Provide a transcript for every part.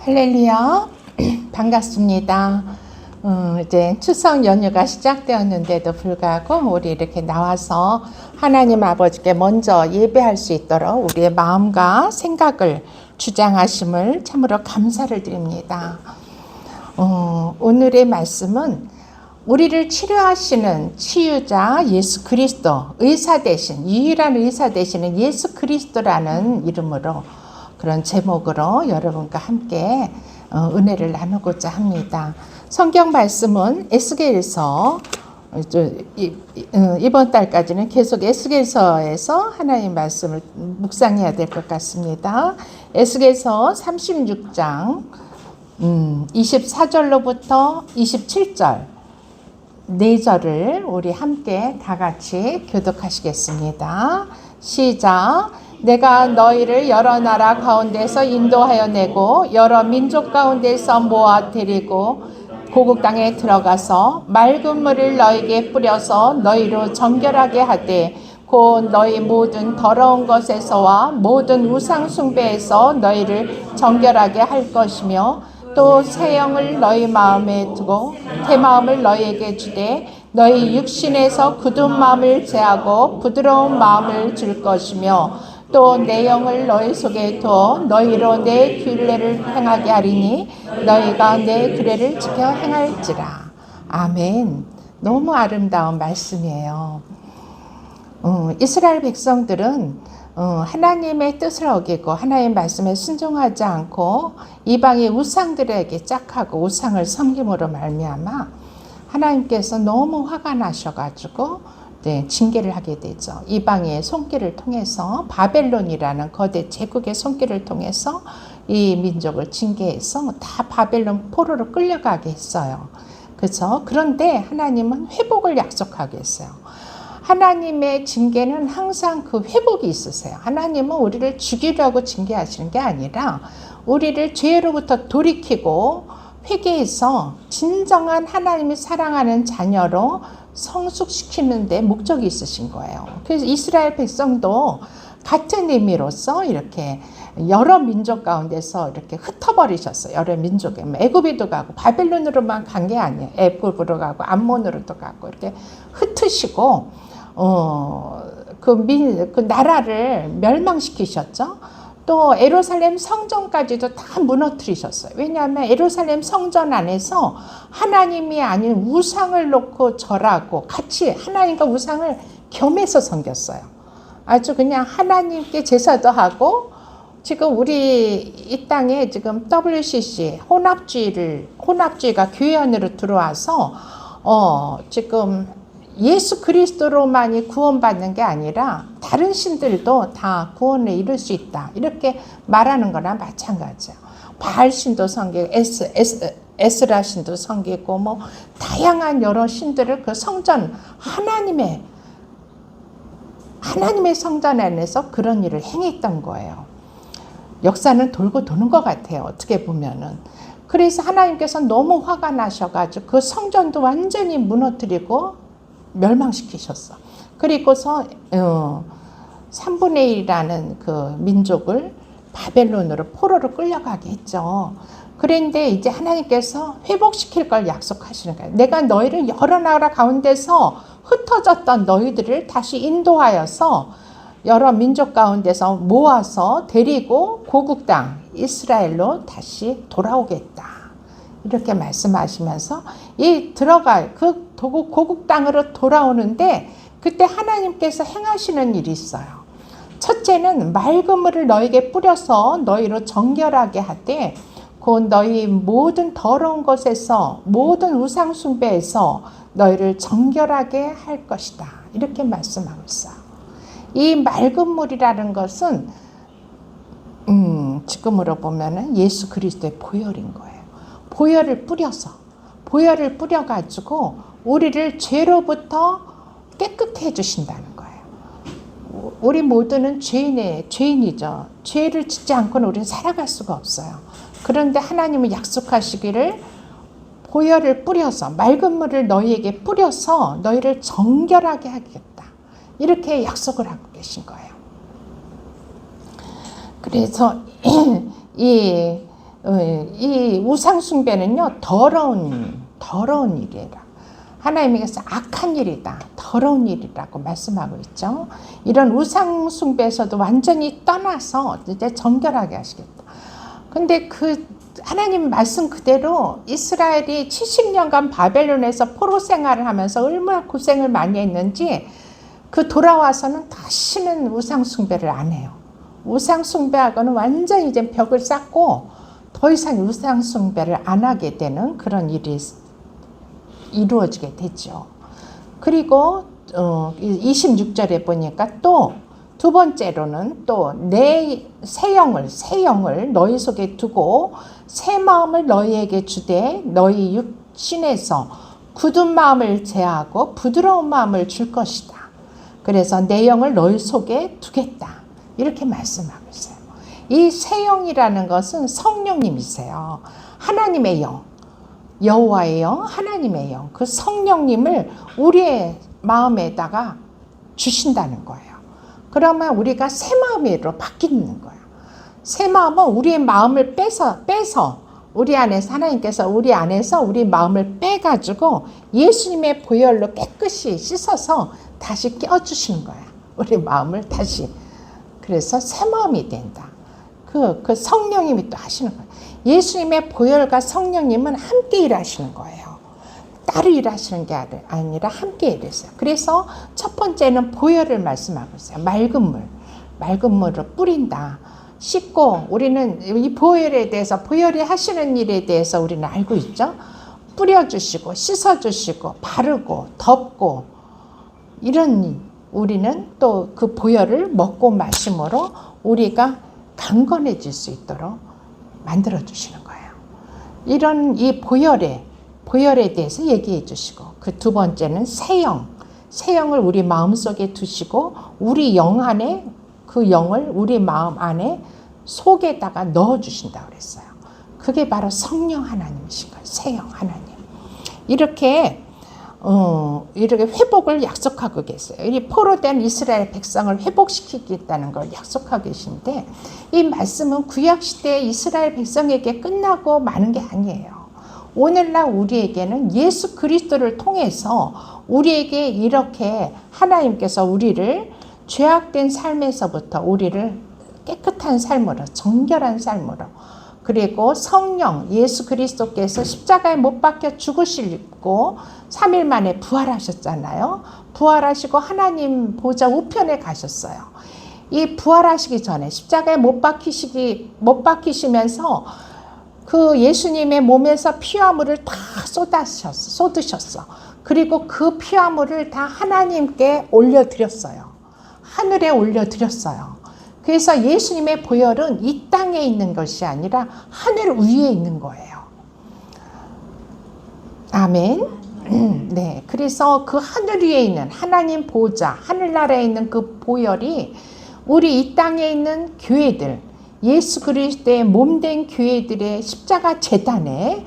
할렐루야. 반갑습니다. 이제 추석 연휴가 시작되었는데도 불구하고 우리 이렇게 나와서 하나님 아버지께 먼저 예배할 수 있도록 우리의 마음과 생각을 주장하심을 참으로 감사를 드립니다. 오늘의 말씀은 우리를 치료하시는 치유자 예수 그리스도, 의사 되신, 유일한 의사 되시는 예수 그리스도라는 이름으로 그런 제목으로 여러분과 함께 은혜를 나누고자 합니다. 성경 말씀은 에스겔서, 이번 달까지는 계속 에스겔서에서 하나님 말씀을 묵상해야 될 것 같습니다. 에스겔서 36장 24절로부터 27절 4절을 우리 함께 다 같이 교독하시겠습니다. 시작. 내가 너희를 여러 나라 가운데서 인도하여 내고 여러 민족 가운데서 모아 데리고 고국 땅에 들어가서 맑은 물을 너희에게 뿌려서 너희로 정결하게 하되 곧 너희 모든 더러운 것에서와 모든 우상 숭배에서 너희를 정결하게 할 것이며 또 새 영을 너희 마음에 두고 새 마음을 너희에게 주되 너희 육신에서 굳은 마음을 제하고 부드러운 마음을 줄 것이며 또 내 영을 너희 속에 두어 너희로 내 규례를 행하게 하리니 너희가 내 규례를 지켜 행할지라. 아멘. 너무 아름다운 말씀이에요. 이스라엘 백성들은 하나님의 뜻을 어기고 하나님의 말씀에 순종하지 않고 이방의 우상들에게 짝하고 우상을 섬김으로 말미암아 하나님께서 너무 화가 나셔가지고 징계를 하게 되죠. 이방의 손길을 통해서 바벨론이라는 거대 제국의 손길을 통해서 이 민족을 징계해서 다 바벨론 포로로 끌려가게 했어요. 그렇죠? 그런데 하나님은 회복을 약속하게 했어요. 하나님의 징계는 항상 그 회복이 있으세요. 하나님은 우리를 죽이려고 징계하시는 게 아니라 우리를 죄로부터 돌이키고 회개해서 진정한 하나님이 사랑하는 자녀로 성숙시키는 데 목적이 있으신 거예요. 그래서 이스라엘 백성도 같은 의미로서 이렇게 여러 민족 가운데서 이렇게 흩어버리셨어요. 여러 민족에 애굽에도 가고 바벨론으로만 간 게 아니에요. 애굽으로 가고 암몬으로도 가고 이렇게 흩으시고 그 나라를 멸망시키셨죠. 또 예루살렘 성전까지도 다 무너뜨리셨어요. 왜냐하면 예루살렘 성전 안에서 하나님이 아닌 우상을 놓고 절하고 같이 하나님과 우상을 겸해서 섬겼어요. 아주 그냥 하나님께 제사도 하고 지금 우리 이 땅에 지금 WCC 혼합주의가 교회 안으로 들어와서 지금 예수 그리스도로만이 구원받는 게 아니라 다른 신들도 다 구원을 이룰 수 있다. 이렇게 말하는 거나 마찬가지예요. 바알 신도 섬기고 에스라 신도 섬기고 뭐 다양한 여러 신들을 그 성전 하나님의 성전 안에서 그런 일을 행했던 거예요. 역사는 돌고 도는 것 같아요. 어떻게 보면은. 그래서 하나님께서 너무 화가 나셔가지고 그 성전도 완전히 무너뜨리고 멸망시키셨어. 그리고서 3분의 1이라는 그 민족을 바벨론으로 포로로 끌려가게 했죠. 그런데 이제 하나님께서 회복시킬 걸 약속하시는 거예요. 내가 너희를 여러 나라 가운데서 흩어졌던 너희들을 다시 인도하여서 여러 민족 가운데서 모아서 데리고 고국 땅 이스라엘로 다시 돌아오겠다. 이렇게 말씀하시면서 그 고국 땅으로 돌아오는데 그때 하나님께서 행하시는 일이 있어요. 첫째는 맑은 물을 너에게 뿌려서 너희로 정결하게 하되 곧 너희 모든 더러운 것에서 모든 우상 숭배에서 너희를 정결하게 할 것이다. 이렇게 말씀하고 있어요. 이 맑은 물이라는 것은 지금으로 보면은 예수 그리스도의 보혈인 거예요. 보혈을 뿌려가지고 우리를 죄로부터 깨끗게 해주신다는 거예요. 우리 모두는 죄인이죠. 죄를 짓지 않고는 우리는 살아갈 수가 없어요. 그런데 하나님은 약속하시기를 보혈을 뿌려서 맑은 물을 너희에게 뿌려서 너희를 정결하게 하겠다. 이렇게 약속을 하고 계신 거예요. 그래서 이 이 우상숭배는요, 더러운 일이라. 하나님께서 악한 일이다, 더러운 일이라고 말씀하고 있죠. 이런 우상숭배에서도 완전히 떠나서 이제 정결하게 하시겠다. 근데 그 하나님 말씀 그대로 이스라엘이 70년간 바벨론에서 포로 생활을 하면서 얼마나 고생을 많이 했는지 그 돌아와서는 다시는 우상숭배를 안 해요. 우상숭배하고는 완전히 이제 벽을 쌓고 더 이상 우상숭배를 안 하게 되는 그런 일이 이루어지게 되죠. 그리고 26절에 보니까 또 두 번째로는 또 내 새 영을 너희 속에 두고 새 마음을 너희에게 주되 너희 육신에서 굳은 마음을 제하고 부드러운 마음을 줄 것이다. 그래서 내 영을 너희 속에 두겠다. 이렇게 말씀하고 있어요. 이 새 영이라는 것은 성령님이세요. 하나님의 영, 여호와의 영, 하나님의 영, 그 성령님을 우리의 마음에다가 주신다는 거예요. 그러면 우리가 새 마음으로 바뀌는 거예요. 새 마음은 우리의 마음을 빼서 우리 안에서 하나님께서 우리 안에서 우리 마음을 빼가지고 예수님의 보혈로 깨끗이 씻어서 다시 껴주시는 거예요. 우리 마음을 다시. 그래서 새 마음이 된다. 그 성령님이 또 하시는 거예요. 예수님의 보혈과 성령님은 함께 일하시는 거예요. 따로 일하시는 게 아니라 함께 일했어요. 그래서 첫 번째는 보혈을 말씀하고 있어요. 맑은 물을 뿌린다. 씻고 우리는 이 보혈에 대해서 보혈이 하시는 일에 대해서 우리는 알고 있죠. 뿌려주시고 씻어주시고 바르고 덮고 이런 우리는 또 그 보혈을 먹고 마심으로 우리가 강건해질 수 있도록 만들어주시는 거예요. 이런 이 보혈에 대해서 얘기해 주시고 그 두 번째는 새 영을 우리 마음속에 두시고 우리 영 안에 그 영을 우리 마음 안에 속에다가 넣어주신다고 그랬어요. 그게 바로 성령 하나님이신 거예요. 새 영 하나님. 이렇게 회복을 약속하고 계세요. 이 포로된 이스라엘 백성을 회복시키겠다는 걸 약속하고 계신데 이 말씀은 구약시대 이스라엘 백성에게 끝나고 마는 게 아니에요. 오늘날 우리에게는 예수 그리스도를 통해서 우리에게 이렇게 하나님께서 우리를 죄악된 삶에서부터 우리를 깨끗한 삶으로 정결한 삶으로 그리고 성령 예수 그리스도께서 십자가에 못 박혀 죽으시고 3일 만에 부활하셨잖아요. 부활하시고 하나님 보좌 우편에 가셨어요. 이 부활하시기 전에 십자가에 못 박히시면서 그 예수님의 몸에서 피화물을 다 쏟으셨어. 그리고 그 피화물을 다 하나님께 올려드렸어요. 하늘에 올려드렸어요. 그래서 예수님의 보혈은 이 땅에 있는 것이 아니라 하늘 위에 있는 거예요. 아멘. 네, 그래서 그 하늘 위에 있는 하나님 보좌, 하늘나라에 있는 그 보혈이 우리 이 땅에 있는 교회들, 예수 그리스도의 몸된 교회들의 십자가 제단에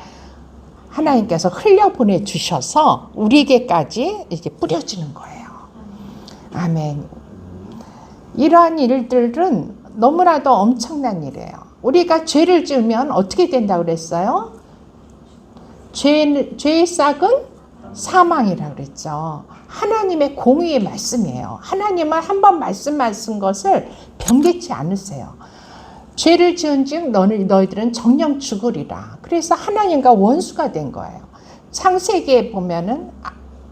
하나님께서 흘려보내 주셔서 우리에게까지 이제 뿌려지는 거예요. 아멘. 이러한 일들은 너무나도 엄청난 일이에요. 우리가 죄를 지으면 어떻게 된다고 그랬어요? 죄의 싹은 사망이라고 그랬죠. 하나님의 공의의 말씀이에요. 하나님은 한번 말씀하신 것을 변개치 않으세요. 죄를 지은즉 너희들은 정령 죽으리라. 그래서 하나님과 원수가 된 거예요. 창세기에 보면은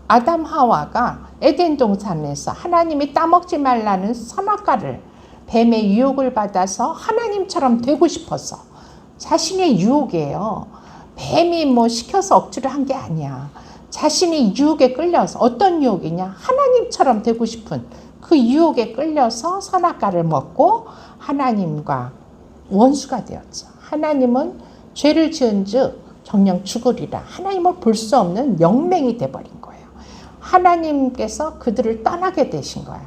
아담 하와가 에덴 동산에서 하나님이 따먹지 말라는 선악과를 뱀의 유혹을 받아서 하나님처럼 되고 싶어서 자신의 유혹이에요. 뱀이 뭐 시켜서 억지로 한 게 아니야. 자신이 유혹에 끌려서 어떤 유혹이냐? 하나님처럼 되고 싶은 그 유혹에 끌려서 선악과를 먹고 하나님과 원수가 되었죠. 하나님은 죄를 지은 즉 정령 죽으리라. 하나님을 볼 수 없는 영맹이 돼버린 거예요. 하나님께서 그들을 떠나게 되신 거예요.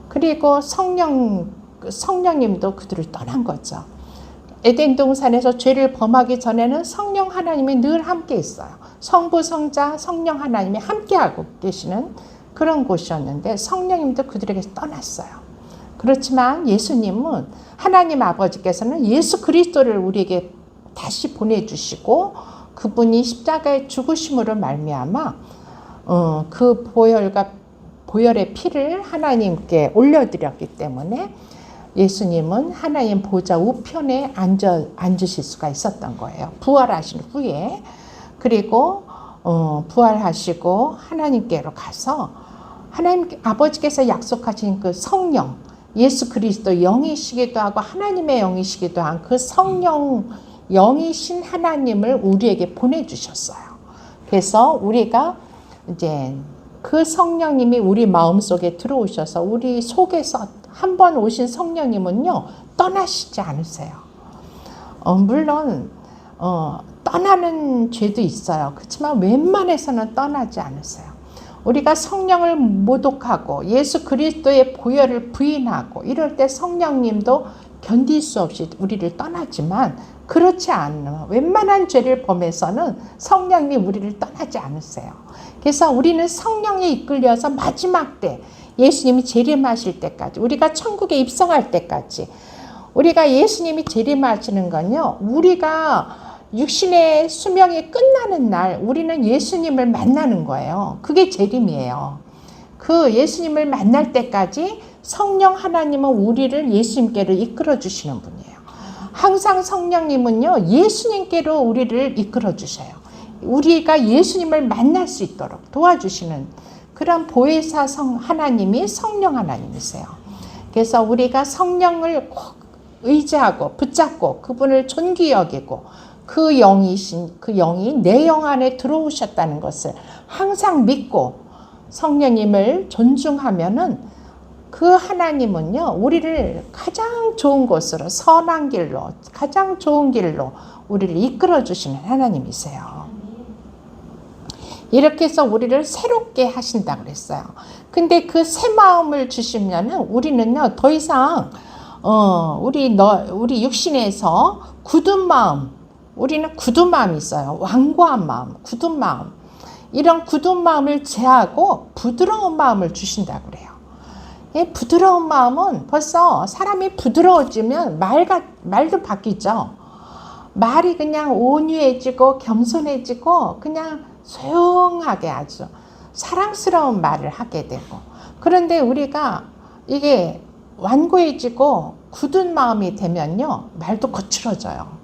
그리고 성령님도 그들을 떠난 거죠. 에덴 동산에서 죄를 범하기 전에는 성령 하나님이 늘 함께 있어요. 성부, 성자, 성령 하나님이 함께하고 계시는 그런 곳이었는데 성령님도 그들에게서 떠났어요. 그렇지만 예수님은 하나님 아버지께서는 예수 그리스도를 우리에게 다시 보내주시고 그분이 십자가의 죽으심으로 말미암아 그 보혈의 피를 하나님께 올려드렸기 때문에 예수님은 하나님 보좌 우편에 앉으실 수가 있었던 거예요. 부활하신 후에. 그리고 부활하시고 하나님께로 가서 하나님 아버지께서 약속하신 그 성령, 예수 그리스도 영이시기도 하고 하나님의 영이시기도 한 그 성령 영이신 하나님을 우리에게 보내주셨어요. 그래서 우리가 이제 그 성령님이 우리 마음속에 들어오셔서 우리 속에서 한 번 오신 성령님은요 떠나시지 않으세요. 물론 떠나는 죄도 있어요. 그렇지만 웬만해서는 떠나지 않으세요. 우리가 성령을 모독하고 예수 그리스도의 보혈을 부인하고 이럴 때 성령님도 견딜 수 없이 우리를 떠나지만 그렇지 않은 웬만한 죄를 범해서는 성령님이 우리를 떠나지 않으세요. 그래서 우리는 성령에 이끌려서 마지막 때 예수님이 재림하실 때까지 우리가 천국에 입성할 때까지 우리가 예수님이 재림하시는 건요 우리가 육신의 수명이 끝나는 날 우리는 예수님을 만나는 거예요. 그게 재림이에요. 그 예수님을 만날 때까지 성령 하나님은 우리를 예수님께로 이끌어 주시는 분이에요. 항상 성령님은요 예수님께로 우리를 이끌어 주셔요. 우리가 예수님을 만날 수 있도록 도와주시는 그런 보혜사 하나님이 성령 하나님이세요. 그래서 우리가 성령을 꼭 의지하고 붙잡고 그분을 존귀 여기고 그 영이신 그 영이 내 영 안에 들어오셨다는 것을 항상 믿고 성령님을 존중하면은 그 하나님은요 우리를 가장 좋은 곳으로 선한 길로 가장 좋은 길로 우리를 이끌어 주시는 하나님이세요. 이렇게 해서 우리를 새롭게 하신다고 그랬어요. 근데 그 새 마음을 주시면은 우리는요 더 이상 우리 육신에서 굳은 마음, 우리는 굳은 마음이 있어요. 완고한 마음, 굳은 마음. 이런 굳은 마음을 제하고 부드러운 마음을 주신다고 그래요. 이 부드러운 마음은 벌써 사람이 부드러워지면 말도 바뀌죠. 말이 그냥 온유해지고 겸손해지고 그냥 조용하게 아주 사랑스러운 말을 하게 되고 그런데 우리가 이게 완고해지고 굳은 마음이 되면요 말도 거칠어져요.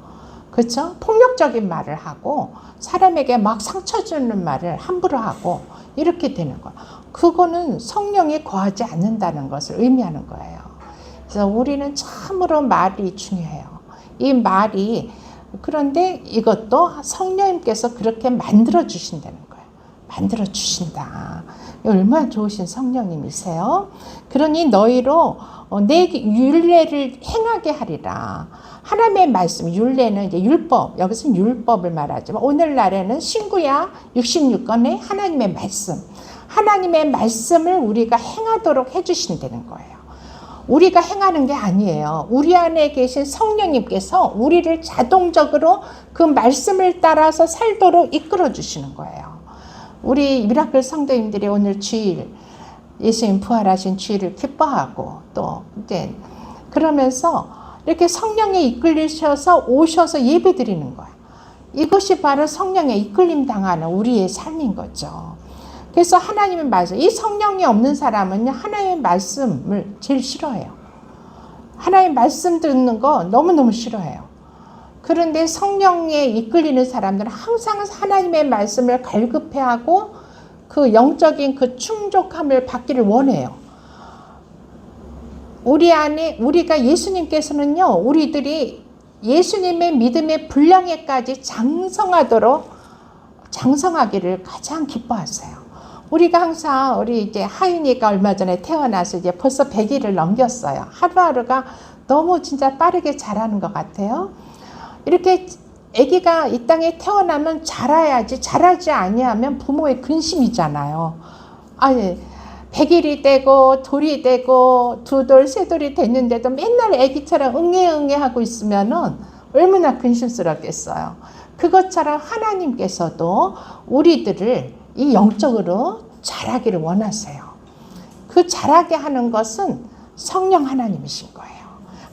그렇죠? 폭력적인 말을 하고 사람에게 막 상처 주는 말을 함부로 하고 이렇게 되는 거예요. 그거는 성령이 거하지 않는다는 것을 의미하는 거예요. 그래서 우리는 참으로 말이 중요해요. 이 말이 그런데 이것도 성령님께서 그렇게 만들어 주신다는 거예요. 만들어 주신다. 얼마나 좋으신 성령님이세요. 그러니 너희로 내 율례를 행하게 하리라. 하나님의 말씀, 율례는 이제 율법, 여기서는 율법을 말하지만 오늘날에는 신구약 66권의 하나님의 말씀, 하나님의 말씀을 우리가 행하도록 해주신다는 거예요. 우리가 행하는 게 아니에요. 우리 안에 계신 성령님께서 우리를 자동적으로 그 말씀을 따라서 살도록 이끌어 주시는 거예요. 우리 미라클 성도님들이 오늘 주일, 예수님 부활하신 주일을 기뻐하고 또 이제 그러면서 이렇게 성령에 이끌리셔서 오셔서 예배 드리는 거예요. 이것이 바로 성령에 이끌림 당하는 우리의 삶인 거죠. 그래서 하나님의 말씀, 이 성령이 없는 사람은요, 하나님의 말씀을 제일 싫어해요. 하나님의 말씀 듣는 거 너무너무 싫어해요. 그런데 성령에 이끌리는 사람들은 항상 하나님의 말씀을 갈급해하고 그 영적인 그 충족함을 받기를 원해요. 우리 안에, 우리가 예수님께서는요, 우리들이 예수님의 믿음의 분량에까지 장성하기를 가장 기뻐하세요. 우리가 항상 우리 이제 하윤이가 얼마 전에 태어나서 이제 벌써 100일을 넘겼어요. 하루하루가 너무 진짜 빠르게 자라는 것 같아요. 이렇게 아기가 이 땅에 태어나면 자라야지, 자라지 아니하면 부모의 근심이잖아요. 아니 100일이 되고 돌이 되고 두 돌, 세 돌이 됐는데도 맨날 아기처럼 응애 하고 있으면은 얼마나 근심스럽겠어요. 그것처럼 하나님께서도 우리들을 이 영적으로 자라기를 원하세요. 그 자라게 하는 것은 성령 하나님이신 거예요.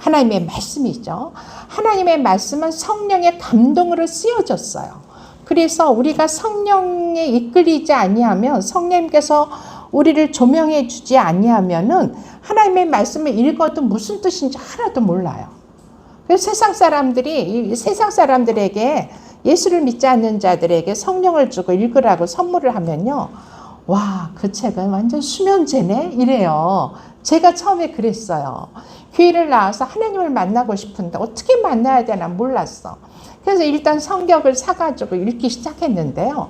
하나님의 말씀이죠. 하나님의 말씀은 성령의 감동으로 쓰여졌어요. 그래서 우리가 성령에 이끌리지 아니하면, 성령님께서 우리를 조명해 주지 아니하면은 하나님의 말씀을 읽어도 무슨 뜻인지 하나도 몰라요. 그래서 세상 사람들에게, 예수를 믿지 않는 자들에게 성령을 주고 읽으라고 선물을 하면요, 와, 그 책은 완전 수면제네? 이래요. 제가 처음에 그랬어요. 교회를 나와서 하나님을 만나고 싶은데 어떻게 만나야 되나 몰랐어. 그래서 일단 성경을 사가지고 읽기 시작했는데요.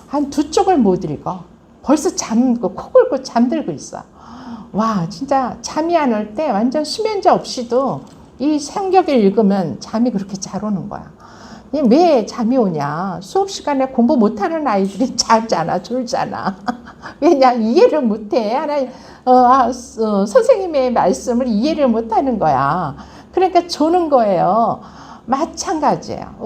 한 2쪽을 못 읽어. 벌써 코 골고 잠들고 있어. 와, 진짜 잠이 안 올 때 완전 수면제 없이도 이 성경을 읽으면 잠이 그렇게 잘 오는 거야. 왜 잠이 오냐? 수업 시간에 공부 못하는 아이들이 자잖아, 졸잖아. 왜냐? 이해를 못해. 선생님의 말씀을 이해를 못하는 거야. 그러니까 조는 거예요. 마찬가지예요.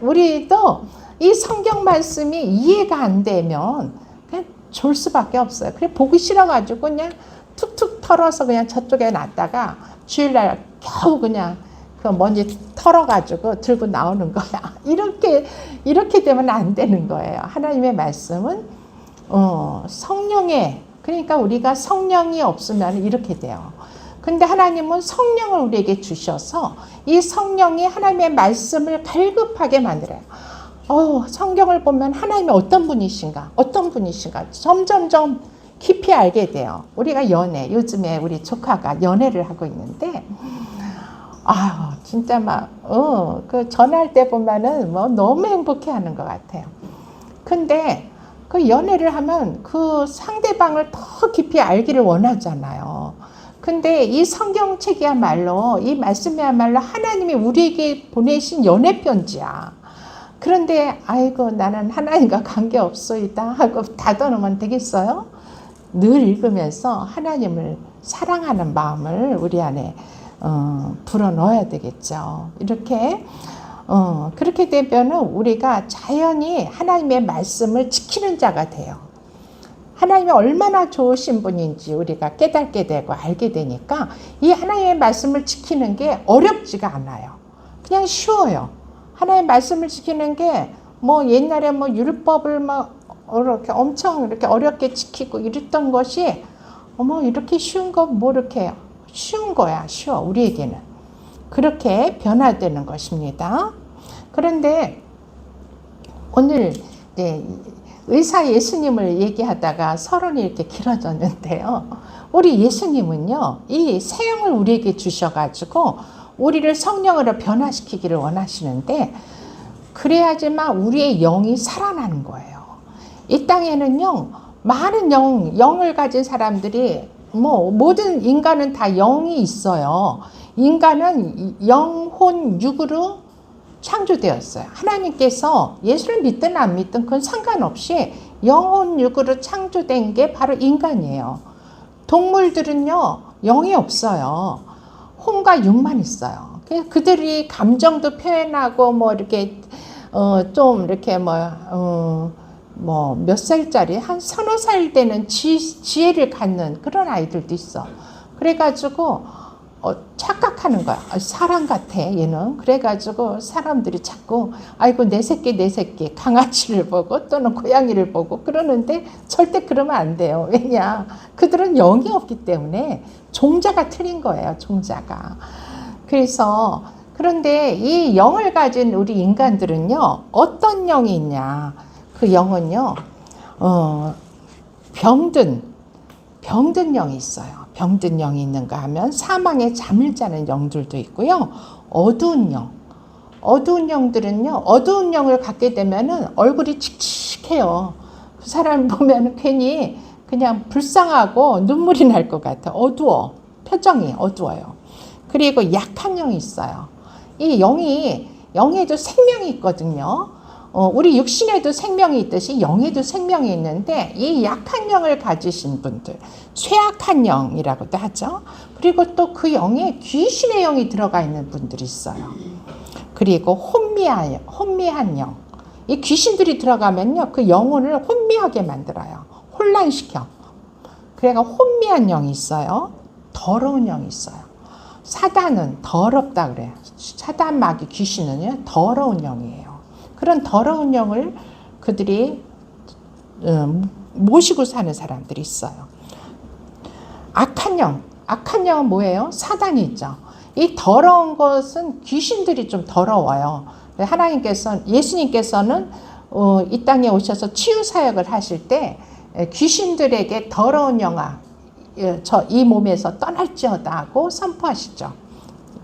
우리도 이 성경 말씀이 이해가 안 되면 그냥 졸 수밖에 없어요. 그래 보기 싫어가지고 그냥 툭툭 털어서 그냥 저쪽에 놨다가 주일날 겨우 그냥 그 먼지 털어가지고 들고 나오는 거야. 이렇게 되면 안 되는 거예요. 하나님의 말씀은 그러니까 우리가 성령이 없으면 이렇게 돼요. 근데 하나님은 성령을 우리에게 주셔서 이 성령이 하나님의 말씀을 갈급하게 만들어요. 성경을 보면 하나님이 어떤 분이신가 점점점 깊이 알게 돼요. 우리가 요즘에 우리 조카가 연애를 하고 있는데, 진짜 그 전화할 때 보면은 너무 행복해 하는 것 같아요. 근데 그 연애를 하면 그 상대방을 더 깊이 알기를 원하잖아요. 근데 이 성경책이야말로, 이 말씀이야말로 하나님이 우리에게 보내신 연애 편지야. 그런데 아이고 나는 하나님과 관계없소이다 하고 닫아놓으면 되겠어요? 늘 읽으면서 하나님을 사랑하는 마음을 우리 안에 불어넣어야 되겠죠. 그렇게 되면 우리가 자연히 하나님의 말씀을 지키는 자가 돼요. 하나님이 얼마나 좋으신 분인지 우리가 깨닫게 되고 알게 되니까 이 하나님의 말씀을 지키는 게 어렵지가 않아요. 그냥 쉬워요. 하나님의 말씀을 지키는 게 옛날에 율법을 이렇게 엄청 이렇게 어렵게 지키고 이랬던 것이 이렇게 쉬운 거 이렇게 쉬운 거야. 쉬워. 우리에게는 그렇게 변화되는 것입니다. 그런데 오늘 의사 예수님을 얘기하다가 서론이 이렇게 길어졌는데요. 우리 예수님은요, 이 새 영을 우리에게 주셔가지고 우리를 성령으로 변화시키기를 원하시는데, 그래야지만 우리의 영이 살아나는 거예요. 이 땅에는요, 많은 영을 가진 사람들이, 모든 인간은 다 영이 있어요. 인간은 영혼, 육으로 창조되었어요. 하나님께서 예수를 믿든 안 믿든 그건 상관없이 영혼, 육으로 창조된 게 바로 인간이에요. 동물들은요, 영이 없어요. 혼과 육만 있어요. 그들이 감정도 표현하고 이렇게 좀 이렇게 몇 살짜리 한 서너 살 되는 지혜를 갖는 그런 아이들도 있어. 그래가지고 착각하는 거야. 사람 같아 얘는. 그래가지고 사람들이 자꾸 아이고 내 새끼 강아지를 보고 또는 고양이를 보고 그러는데 절대 그러면 안 돼요. 왜냐? 그들은 영이 없기 때문에 종자가 틀린 거예요. 종자가. 그런데 이 영을 가진 우리 인간들은요, 어떤 영이 있냐? 그 영은요, 병든 영이 있어요. 병든 영이 있는가 하면 사망의 잠을 자는 영들도 있고요. 어두운 영들은요, 어두운 영을 갖게 되면은 얼굴이 칙칙해요. 그 사람 보면은 괜히 그냥 불쌍하고 눈물이 날 것 같아. 어두워. 표정이 어두워요. 그리고 약한 영이 있어요. 이 영에도 생명이 있거든요. 우리 육신에도 생명이 있듯이 영에도 생명이 있는데, 이 약한 영을 가지신 분들, 쇠약한 영이라고도 하죠. 그리고 또 그 영에 귀신의 영이 들어가 있는 분들이 있어요. 그리고 혼미한 영. 이 귀신들이 들어가면요, 그 영혼을 혼미하게 만들어요. 혼란시켜. 그래가 혼미한 영이 있어요. 더러운 영이 있어요. 사단은 더럽다 그래요. 사단 마귀 귀신은요 더러운 영이에요. 그런 더러운 영을 그들이 모시고 사는 사람들이 있어요. 악한 영은 뭐예요? 사단이 있죠. 이 더러운 것은 귀신들이 좀 더러워요. 예수님께서는 이 땅에 오셔서 치유 사역을 하실 때 귀신들에게 더러운 영아 이 몸에서 떠날지어다 하고 선포하시죠.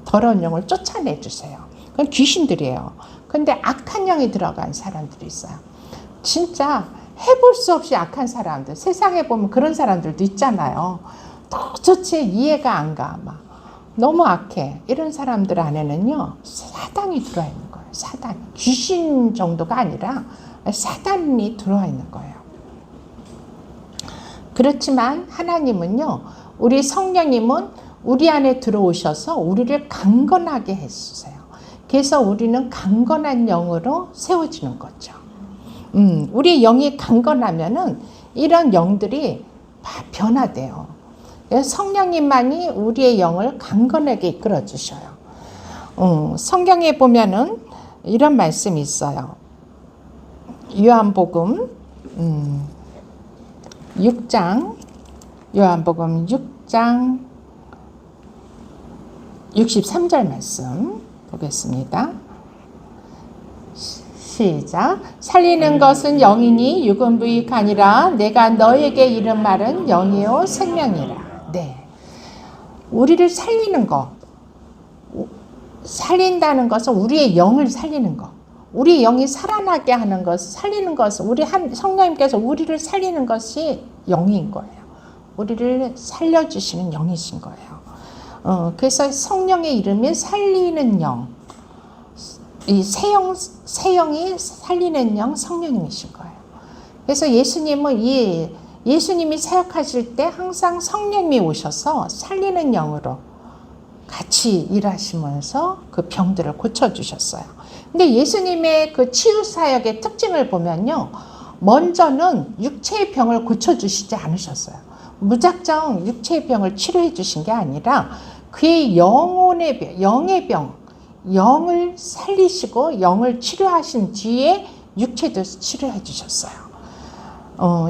더러운 영을 쫓아내 주세요. 그건 귀신들이에요. 근데 악한 영이 들어간 사람들이 있어요. 진짜 해볼 수 없이 악한 사람들, 세상에 보면 그런 사람들도 있잖아요. 도대체 이해가 안 가. 막 너무 악해. 이런 사람들 안에는요 사단이 들어와 있는 거예요. 사단. 귀신 정도가 아니라 사단이 들어와 있는 거예요. 그렇지만 하나님은요, 우리 성령님은 우리 안에 들어오셔서 우리를 강건하게 해주세요. 그래서 우리는 강건한 영으로 세워지는 거죠. 우리 영이 강건하면은 이런 영들이 변화돼요. 성령님만이 우리의 영을 강건하게 이끌어 주셔요. 성경에 보면은 이런 말씀이 있어요. 요한복음 6장 63절 말씀 보겠습니다. 시작. 살리는 것은 영이니 육은 무익하니라. 내가 너에게 이른 말은 영이요 생명이라. 네. 우리를 살리는 것. 살린다는 것은 우리의 영을 살리는 것. 우리 영이 살아나게 하는 것, 살리는 것은 성령님께서 우리를 살리는 것이 영인 거예요. 우리를 살려주시는 영이신 거예요. 그래서 성령의 이름이 살리는 영. 이 새 영이 살리는 영 성령님이신 거예요. 그래서 예수님이 사역하실 때 항상 성령님이 오셔서 살리는 영으로 같이 일하시면서 그 병들을 고쳐주셨어요. 근데 예수님의 그 치유사역의 특징을 보면요. 먼저는 육체의 병을 고쳐주시지 않으셨어요. 무작정 육체의 병을 치료해 주신 게 아니라 그의 영의 병, 영을 살리시고 영을 치료하신 뒤에 육체도 치료해 주셨어요.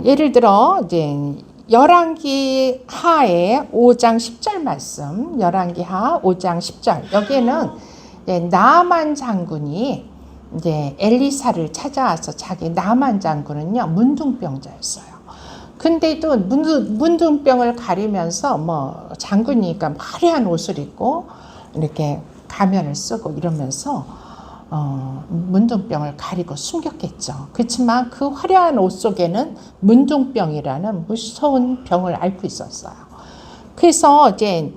예를 들어 이제 열왕기 하의 5장 10절 말씀, 열왕기 하 5장 10절. 여기에는 나만 장군이 이제 엘리사를 찾아와서 나만 장군은요 문둥병자였어요. 근데도 문둥병을 가리면서 뭐 장군이니까 화려한 옷을 입고 이렇게 가면을 쓰고 이러면서 문둥병을 가리고 숨겼겠죠. 그렇지만 그 화려한 옷 속에는 문둥병이라는 무서운 병을 앓고 있었어요. 그래서 이제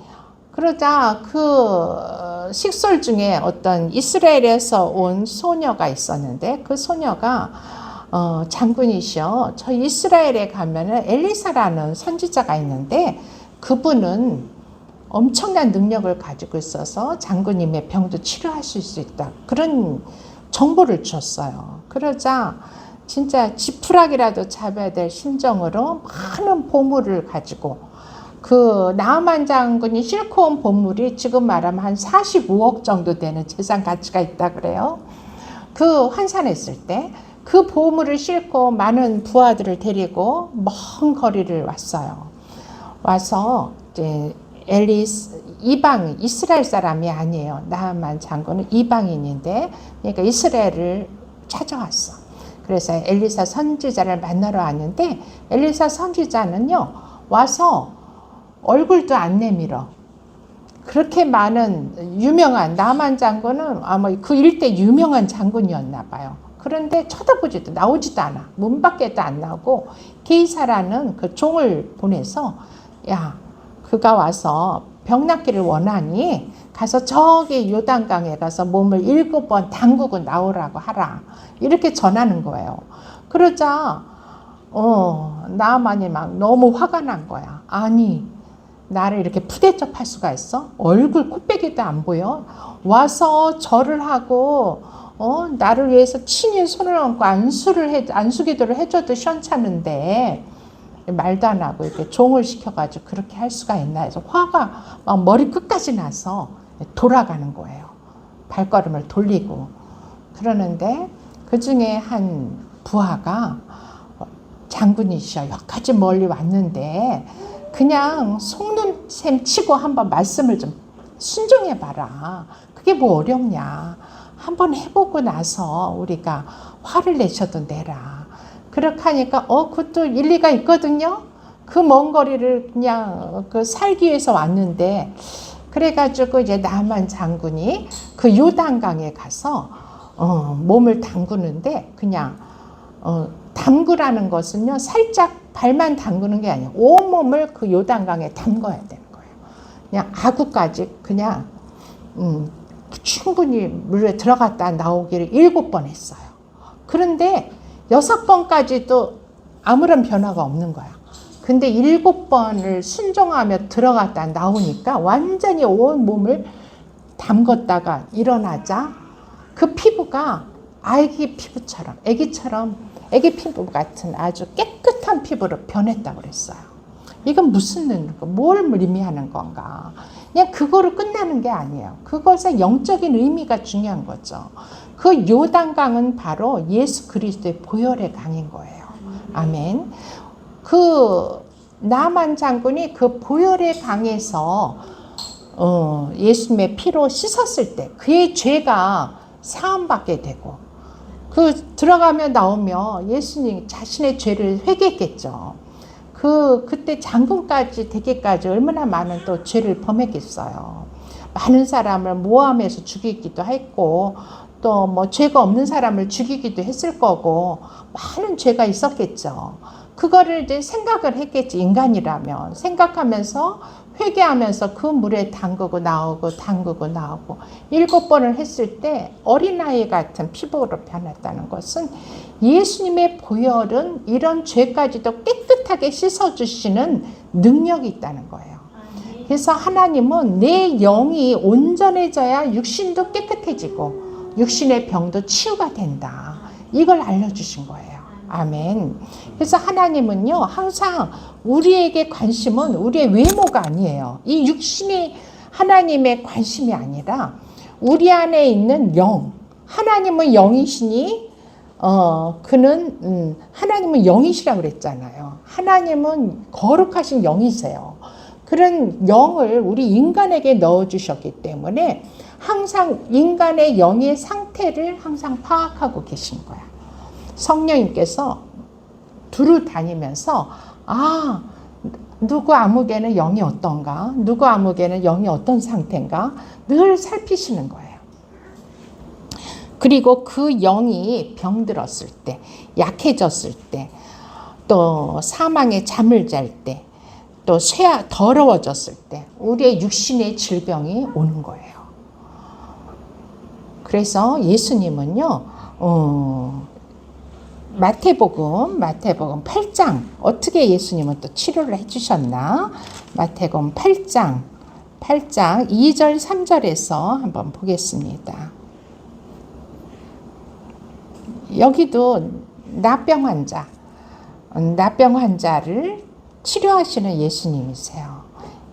그러자 그 식솔 중에 어떤 이스라엘에서 온 소녀가 있었는데 그 소녀가 장군이시여, 저 이스라엘에 가면은 엘리사라는 선지자가 있는데 그분은 엄청난 능력을 가지고 있어서 장군님의 병도 치료하실 수 있다. 그런 정보를 줬어요. 그러자 진짜 지푸라기라도 잡아야 될 심정으로 많은 보물을 가지고 그 나아만 장군이 싣고 온 보물이 지금 말하면 한 45억 정도 되는 재산 가치가 있다 그래요. 그 환산했을 때 그 보물을 싣고 많은 부하들을 데리고 먼 거리를 왔어요. 와서 이제 이방 이스라엘 사람이 아니에요. 나아만 장군은 이방인인데 그러니까 이스라엘을 찾아왔어. 그래서 엘리사 선지자를 만나러 왔는데 엘리사 선지자는요 와서 얼굴도 안 내밀어. 그렇게 많은 유명한 나아만 장군은 아마 그 일대 유명한 장군이었나 봐요. 그런데 쳐다보지도 나오지도 않아. 문 밖에도 안 나오고 게이사라는 그 종을 보내서 야, 그가 와서 병 낫기를 원하니 가서 저기 요단강에 가서 몸을 7번 담그고 나오라고 하라. 이렇게 전하는 거예요. 그러자 나아만이 막 너무 화가 난 거야. 아니, 나를 이렇게 푸대접할 수가 있어? 얼굴 코빼기도 안 보여? 와서 절을 하고 나를 위해서 친히 손을 얹고 안수기도를 해줘도 시원찮은데 말도 안 하고 이렇게 종을 시켜가지고 그렇게 할 수가 있나 해서 화가 막 머리 끝까지 나서 돌아가는 거예요. 발걸음을 돌리고. 그러는데 그 중에 한 부하가 장군이시여 여기까지 멀리 왔는데 그냥 속는 셈 치고 한번 말씀을 좀 순종해봐라. 그게 뭐 어렵냐. 한번 해보고 나서 우리가 화를 내셔도 내라. 그렇게 하니까 그것도 일리가 있거든요. 그 먼 거리를 그냥 살기 위해서 왔는데 그래가지고 이제 나만 장군이 그 요단강에 가서 몸을 담그는데 그냥 담그라는 것은요 살짝 발만 담그는 게 아니에요. 온몸을 그 요단강에 담궈야 되는 거예요. 그냥 아구까지 그냥 충분히 물에 들어갔다 나오기를 7번 했어요. 그런데 6번까지도 아무런 변화가 없는 거야. 근데 7번을 순종하며 들어갔다 나오니까 완전히 온 몸을 담궜다가 일어나자 그 피부가 아기 피부처럼, 애기 피부 같은 아주 깨끗한 피부로 변했다고 그랬어요. 이건 무슨, 뭘 의미하는 건가? 그냥 그거로 끝나는 게 아니에요. 그것의 영적인 의미가 중요한 거죠. 그 요단강은 바로 예수 그리스도의 보혈의 강인 거예요. 아멘. 그 나만 장군이 그 보혈의 강에서 예수님의 피로 씻었을 때 그의 죄가 사함받게 되고 들어가며 나오며 예수님 자신의 죄를 회개했겠죠. 그때 장군까지 되기까지 얼마나 많은 또 죄를 범했겠어요. 많은 사람을 모함해서 죽이기도 했고 또 뭐 죄가 없는 사람을 죽이기도 했을 거고 많은 죄가 있었겠죠. 그거를 이제 생각을 했겠지. 인간이라면 생각하면서 회개하면서 그 물에 담그고 나오고 7번을 했을 때 어린아이 같은 피부로 변했다는 것은 예수님의 보혈은 이런 죄까지도 깨끗하게 씻어주시는 능력이 있다는 거예요. 그래서 하나님은 내 영이 온전해져야 육신도 깨끗해지고 육신의 병도 치유가 된다. 이걸 알려주신 거예요. 아멘. 그래서 하나님은요 항상 우리에게 관심은 우리의 외모가 아니에요. 이 육신이 하나님의 관심이 아니라 우리 안에 있는 영. 하나님은 영이시니 하나님은 영이시라고 그랬잖아요. 하나님은 거룩하신 영이세요. 그런 영을 우리 인간에게 넣어주셨기 때문에 항상 인간의 영의 상태를 항상 파악하고 계신 거야. 성령님께서 두루 다니면서 누구 아무개는 영이 어떤가? 누구 아무개는 영이 어떤 상태인가? 늘 살피시는 거예요. 그리고 그 영이 병들었을 때, 약해졌을 때, 또 사망에 잠을 잘 때, 또 더러워졌을 때 우리의 육신의 질병이 오는 거예요. 그래서 예수님은요 마태복음 8장 어떻게 예수님은 또 치료를 해주셨나? 마태복음 8장 2절 3절에서 한번 보겠습니다. 여기도 나병 환자를 치료하시는 예수님이세요.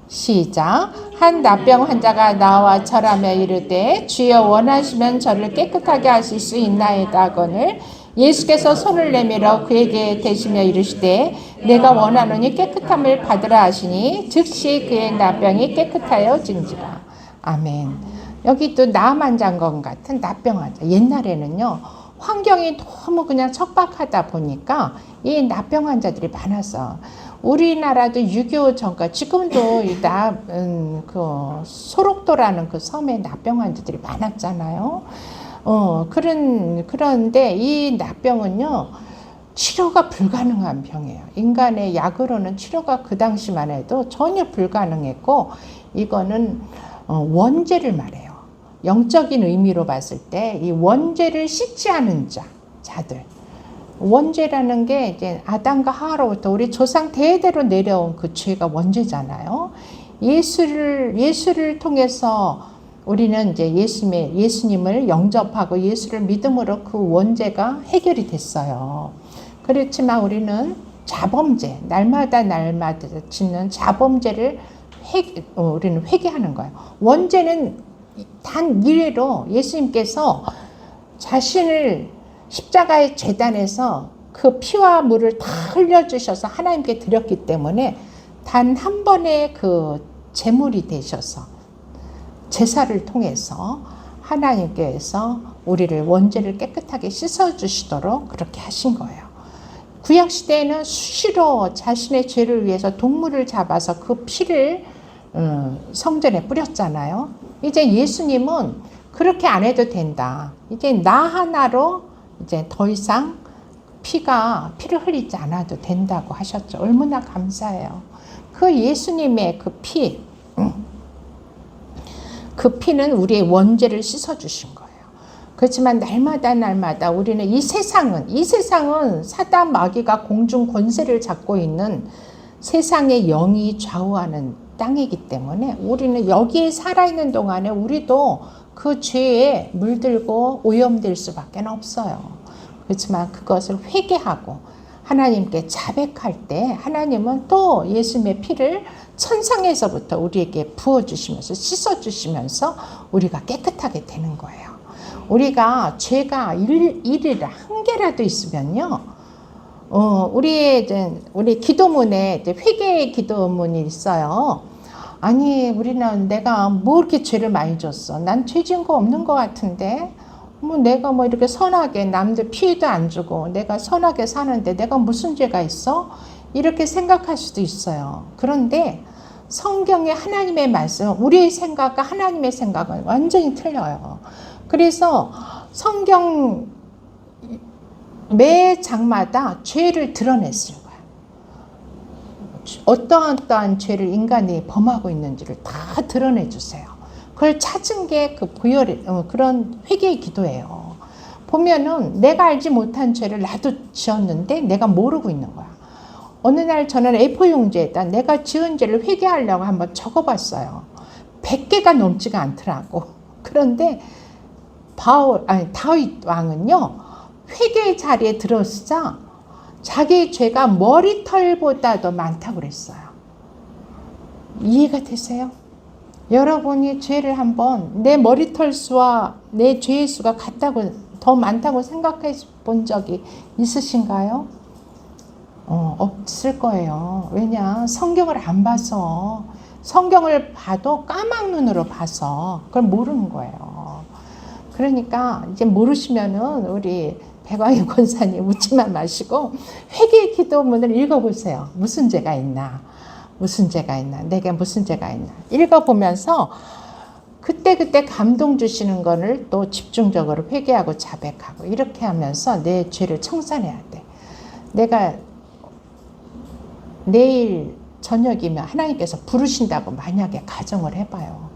시작. 한 나병 환자가 나와 절하며 이르되 주여 원하시면 저를 깨끗하게 하실 수 있나이다 하거늘 예수께서 손을 내밀어 그에게 대시며 이르시되 내가 원하노니 깨끗함을 받으라 하시니 즉시 그의 나병이 깨끗하여진지라. 아멘. 여기 또 나만 장건 같은 나병 환자. 옛날에는요 환경이 너무 그냥 척박하다 보니까 이 나병 환자들이 많았어. 우리나라도 6.25 전까 지금도 소록도라는 그 섬에 나병 환자들이 많았잖아요. 그런데 이 나병은요 치료가 불가능한 병이에요. 인간의 약으로는 치료가 그 당시만 해도 전혀 불가능했고 이거는 원죄를 말해요. 영적인 의미로 봤을 때 이 원죄를 씻지 않은 자들. 원죄라는 게 이제 아담과 하와로부터 우리 조상 대대로 내려온 그 죄가 원죄잖아요. 예수를 통해서 우리는 이제 예수님을 영접하고 예수를 믿음으로 그 원죄가 해결이 됐어요. 그렇지만 우리는 자범죄, 날마다 짓는 자범죄를 우리는 회개하는 거예요. 원죄는 단 이래로 예수님께서 자신을 십자가의 제단에서 그 피와 물을 다 흘려주셔서 하나님께 드렸기 때문에 단 한 번의 그 제물이 되셔서 제사를 통해서 하나님께서 우리를 원죄를 깨끗하게 씻어주시도록 그렇게 하신 거예요. 구약시대에는 수시로 자신의 죄를 위해서 동물을 잡아서 그 피를 성전에 뿌렸잖아요. 이제 예수님은 그렇게 안 해도 된다. 이제 나 하나로 이제 더 이상 피를 흘리지 않아도 된다고 하셨죠. 얼마나 감사해요. 그 예수님의 그 피는 우리의 원죄를 씻어주신 거예요. 그렇지만 날마다 우리는 이 세상은 사단 마귀가 공중 권세를 잡고 있는 세상의 영이 좌우하는 땅이기 때문에 우리는 여기에 살아있는 동안에 우리도 그 죄에 물들고 오염될 수밖에 없어요. 그렇지만 그것을 회개하고 하나님께 자백할 때 하나님은 또 예수님의 피를 천상에서부터 우리에게 부어주시면서 씻어주시면서 우리가 깨끗하게 되는 거예요. 우리가 죄가 일이라 한 개라도 있으면요, 우리 기도문에 회개의 기도문이 있어요. 아니, 우리는 내가 뭐 이렇게 죄를 많이 졌어? 난 죄 지은 거 없는 것 같은데? 내가 이렇게 선하게 남들 피해도 안 주고 내가 선하게 사는데 내가 무슨 죄가 있어? 이렇게 생각할 수도 있어요. 그런데 성경의 하나님의 말씀, 우리의 생각과 하나님의 생각은 완전히 틀려요. 그래서 성경 매 장마다 죄를 드러냈을 거예요. 어떠한 죄를 인간이 범하고 있는지를 다 드러내 주세요. 그걸 찾은 게 그런 회개의 기도예요. 보면은 내가 알지 못한 죄를 나도 지었는데 내가 모르고 있는 거야. 어느 날 저는 A4 용지에다 내가 지은 죄를 회개하려고 한번 적어봤어요. 100개가 넘지가 않더라고. 그런데 다윗 왕은요, 회개의 자리에 들어서자 자기의 죄가 머리털보다도 많다고 그랬어요. 이해가 되세요? 여러분이 죄를 한번 내 머리털 수와 내 죄의 수가 더 많다고 생각해 본 적이 있으신가요? 없을 거예요. 왜냐? 성경을 안 봐서, 성경을 봐도 까막눈으로 봐서 그걸 모르는 거예요. 그러니까 이제 모르시면은 우리 백왕희 권사님 웃지만 마시고 회개의 기도문을 읽어보세요. 무슨 죄가 있나? 무슨 죄가 있나? 내게 무슨 죄가 있나? 읽어보면서 그때 감동 주시는 거를 또 집중적으로 회개하고 자백하고 이렇게 하면서 내 죄를 청산해야 돼. 내가 내일 저녁이면 하나님께서 부르신다고 만약에 가정을 해봐요.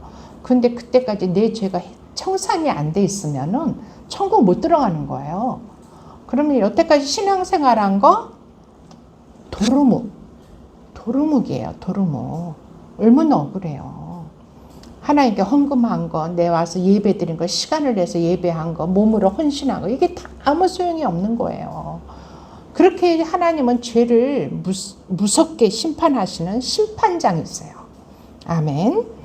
근데 그때까지 내 죄가 청산이 안 돼 있으면은 천국 못 들어가는 거예요. 그러면 여태까지 신앙생활한 거 도루묵이에요. 도루묵. 얼마나 억울해요. 하나님께 헌금한 거, 내 와서 예배 드린 거, 시간을 내서 예배한 거, 몸으로 헌신한 거, 이게 다 아무 소용이 없는 거예요. 그렇게 하나님은 죄를 무섭게 심판하시는 심판장이세요. 아멘.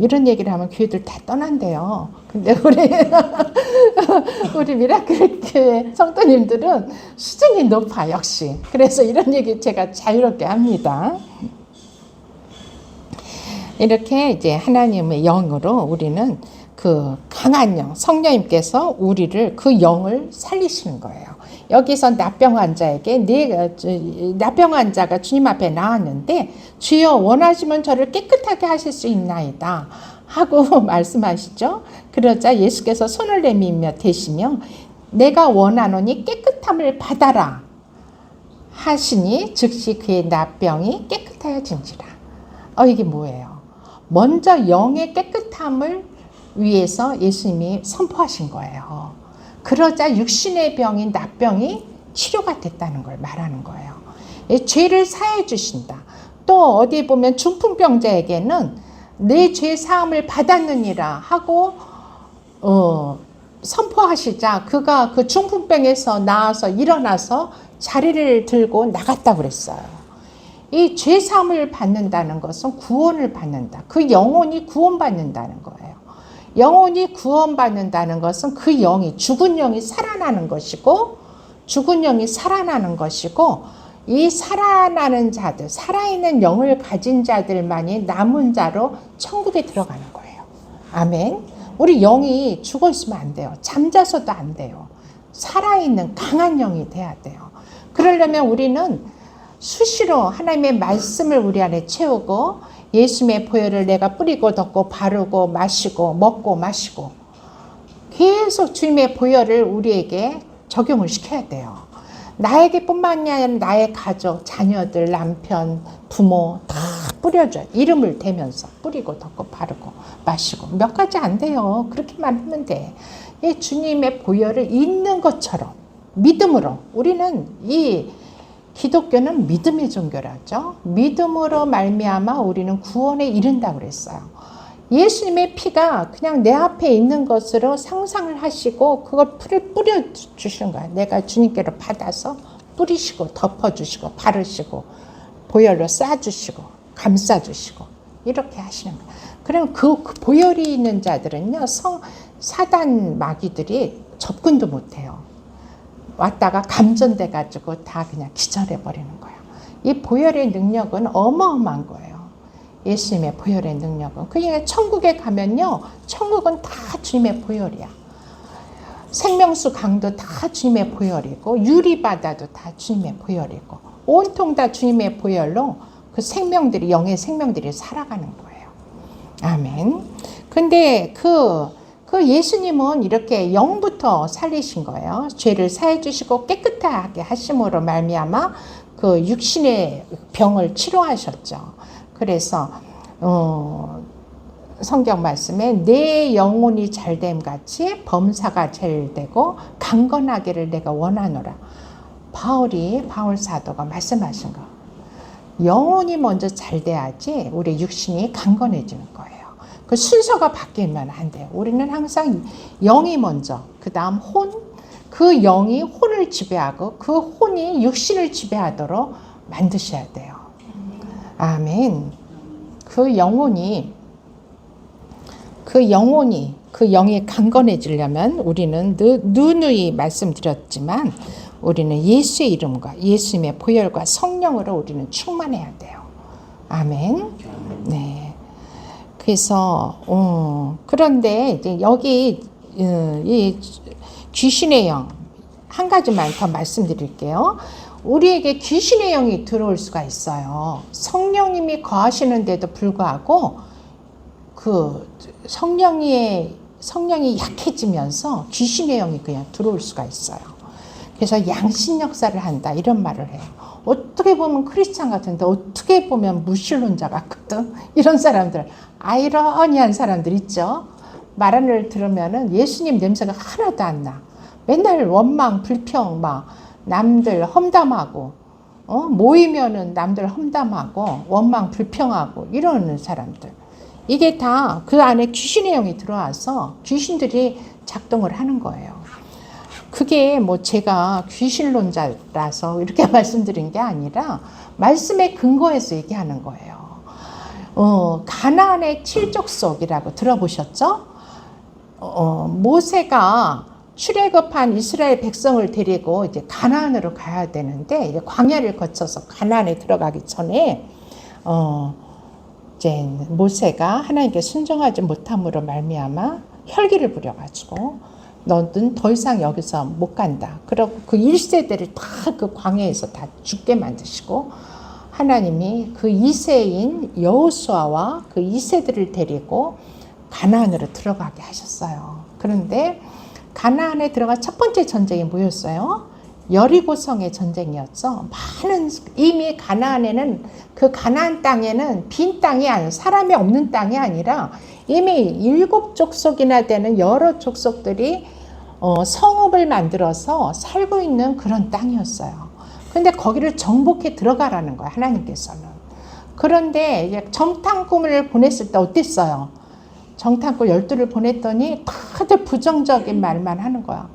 이런 얘기를 하면 교회들 다 떠난대요. 근데 우리 미라클 교회 성도님들은 수준이 높아, 역시. 그래서 이런 얘기 제가 자유롭게 합니다. 이렇게 이제 하나님의 영으로 우리는 그 강한 영, 성령님께서 우리를 그 영을 살리시는 거예요. 여기서 납병 환자에게 납병 환자가 주님 앞에 나왔는데 주여 원하시면 저를 깨끗하게 하실 수 있나이다 하고 말씀하시죠. 그러자 예수께서 손을 내밀며 대시며 내가 원하노니 깨끗함을 받아라 하시니 즉시 그의 납병이 깨끗하여진지라. 이게 뭐예요? 먼저 영의 깨끗함을 위해서 예수님이 선포하신 거예요. 그러자 육신의 병인 납병이 치료가 됐다는 걸 말하는 거예요. 죄를 사해 주신다. 또 어디 보면 중풍병자에게는 내 죄 사함을 받았느니라 하고 선포하시자 그가 그 중풍병에서 나와서 일어나서 자리를 들고 나갔다 그랬어요. 이 죄사함을 받는다는 것은 구원을 받는다. 그 영혼이 구원받는다는 거예요. 영혼이 구원받는다는 것은 그 영이, 죽은 영이 살아나는 것이고, 죽은 영이 살아나는 것이고, 이 살아나는 자들, 살아있는 영을 가진 자들만이 남은 자로 천국에 들어가는 거예요. 아멘. 우리 영이 죽어 있으면 안 돼요. 잠자서도 안 돼요. 살아있는 강한 영이 돼야 돼요. 그러려면 우리는 수시로 하나님의 말씀을 우리 안에 채우고 예수님의 보혈을 내가 뿌리고 덮고 바르고 마시고 먹고 마시고 계속 주님의 보혈을 우리에게 적용을 시켜야 돼요. 나에게 뿐만이 아니라 나의 가족, 자녀들, 남편, 부모 다 뿌려줘요. 이름을 대면서 뿌리고 덮고 바르고 마시고 몇 가지 안 돼요. 그렇게만 하면 돼. 이 주님의 보혈을 있는 것처럼 믿음으로 우리는 이 기독교는 믿음의 종교라죠. 믿음으로 말미암아 우리는 구원에 이른다고 그랬어요. 예수님의 피가 그냥 내 앞에 있는 것으로 상상을 하시고 그걸 뿌려주시는 거야. 내가 주님께로 받아서 뿌리시고 덮어주시고 바르시고 보혈로 싸주시고 감싸주시고 이렇게 하시는 거야. 그럼 그 보혈이 있는 자들은요, 사단 마귀들이 접근도 못해요. 왔다가 감전돼가지고 다 그냥 기절해버리는 거예요. 이 보혈의 능력은 어마어마한 거예요. 예수님의 보혈의 능력은. 그러니까 천국에 가면요, 천국은 다 주님의 보혈이야. 생명수 강도 다 주님의 보혈이고, 유리바다도 다 주님의 보혈이고, 온통 다 주님의 보혈로 그 생명들이, 영의 생명들이 살아가는 거예요. 아멘. 근데 그 예수님은 이렇게 영부터 살리신 거예요. 죄를 사해 주시고 깨끗하게 하심으로 말미암아 그 육신의 병을 치료하셨죠. 그래서 성경 말씀에 내 영혼이 잘됨 같이 범사가 잘되고 강건하기를 내가 원하노라. 바울 사도가 말씀하신 거. 영혼이 먼저 잘돼야지 우리 육신이 강건해지는 거예요. 그 순서가 바뀌면 안 돼요. 우리는 항상 영이 먼저, 그 다음 혼, 그 영이 혼을 지배하고 그 혼이 육신을 지배하도록 만드셔야 돼요. 아멘. 그 영이 강건해지려면 우리는 누누이 말씀드렸지만 우리는 예수의 이름과 예수님의 보혈과 성령으로 우리는 충만해야 돼요. 아멘. 네. 그래서 그런데 이제 여기 이 귀신의 영 한 가지만 더 말씀드릴게요. 우리에게 귀신의 영이 들어올 수가 있어요. 성령님이 거하시는데도 불구하고 그 성령이 약해지면서 귀신의 영이 그냥 들어올 수가 있어요. 그래서 양신 역사를 한다 이런 말을 해요. 어떻게 보면 크리스찬 같은데 어떻게 보면 무신론자 같거든. 이런 사람들, 아이러니한 사람들 있죠. 말을 들으면은 예수님 냄새가 하나도 안 나. 맨날 원망, 불평, 막 남들 험담하고, 모이면은 남들 험담하고 원망, 불평하고 이러는 사람들. 이게 다 그 안에 귀신의 영이 들어와서 귀신들이 작동을 하는 거예요. 그게 뭐 제가 귀신론자라서 이렇게 말씀드린 게 아니라 말씀의 근거에서 얘기하는 거예요. 가나안의 칠족속이라고 들어보셨죠? 모세가 출애굽한 이스라엘 백성을 데리고 이제 가나안으로 가야 되는데 이제 광야를 거쳐서 가나안에 들어가기 전에 이제 모세가 하나님께 순종하지 못함으로 말미암아 혈기를 부려가지고 너는 더 이상 여기서 못 간다. 그러고 그 1세대를 다 그 광야에서 다 죽게 만드시고 하나님이 그 2세인 여호수아와 그 2세들을 데리고 가나안으로 들어가게 하셨어요. 그런데 가나안에 들어가 첫 번째 전쟁이 뭐였어요? 여리고성의 전쟁이었죠. 이미 가나안에는 그 가나안 땅에는 빈 땅이 아니라 사람이 없는 땅이 아니라 이미 7족속이나 되는 여러 족속들이 성읍을 만들어서 살고 있는 그런 땅이었어요. 근데 거기를 정복해 들어가라는 거야, 하나님께서는. 그런데 이제 정탐꾼을 보냈을 때 어땠어요? 정탐꾼 12를 보냈더니 다들 부정적인 말만 하는 거야.